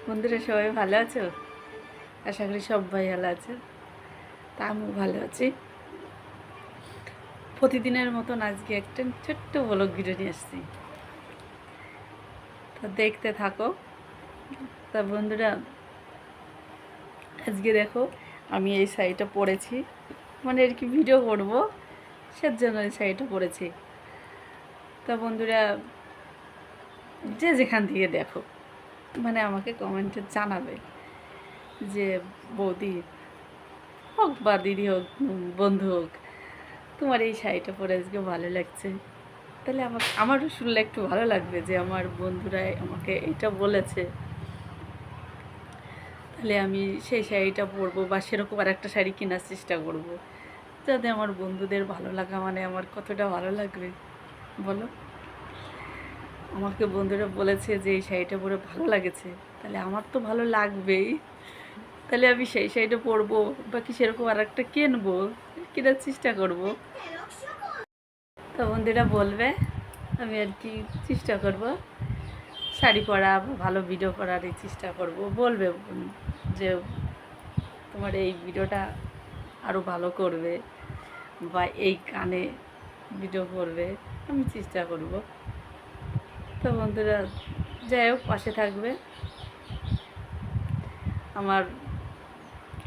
বন্ধুরা সবাই ভালো আছো? আশা করি সবাই ভালো আছে। তা আমিও ভালো আছি। প্রতিদিনের মতন আজকে একটা ছোট্ট ব্লগ ভিডিও নিয়ে আসছি, তো দেখতে থাকো। তা বন্ধুরা, আজকে দেখো আমি এই শাড়িটা পরেছি, মানে আর কি ভিডিও করবো, সেজন্য এই শাড়িটা পরেছি। তা বন্ধুরা, যে যেখান থেকে দেখো মানে আমাকে কমেন্টে জানাবে যে বৌদি হোক বা দিদি হোক, বন্ধু হোক, তোমার এই শাড়িটা পরে আজকে ভালো লাগছে। তাহলে আমারও শুনলে একটু ভালো লাগবে যে আমার বন্ধুরাই আমাকে এটা বলেছে। তাহলে আমি সেই শাড়িটা পরবো বা সেরকম আর একটা শাড়ি কেনার চেষ্টা করব, যাতে আমার বন্ধুদের ভালো লাগা মানে আমার কতটা ভালো লাগবে বলো। আমাকে বন্ধুরা বলেছে যে এই শাড়িটা পরে ভালো লাগেছে, তাহলে আমার তো ভালো লাগবেই। তাহলে আমি সেই শাড়িটা পরবো বা কি সেরকম আর একটা কিনবো, কেনার চেষ্টা করব। তো বন্ধুরা বলবে, আমি আর কি চেষ্টা করব শাড়ি পরা বা ভালো ভিডিও করার এই চেষ্টা করব। বলবে যে তোমার এই ভিডিওটা আরও ভালো করবে বা এই গানে ভিডিও করবে, আমি চেষ্টা করব। তো বন্ধুরা যাই হোক, পাশে থাকবে। আমার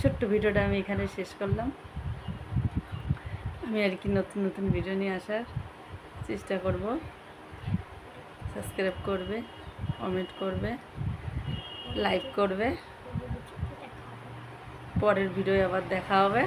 ছোট্ট ভিডিওটা আমি এখানে শেষ করলাম। আমি আর কি নতুন নতুন ভিডিও নিয়ে আসার চেষ্টা করব। সাবস্ক্রাইব করবে, কমেন্ট করবে, লাইক করবে। পরের ভিডিও আবার দেখা হবে।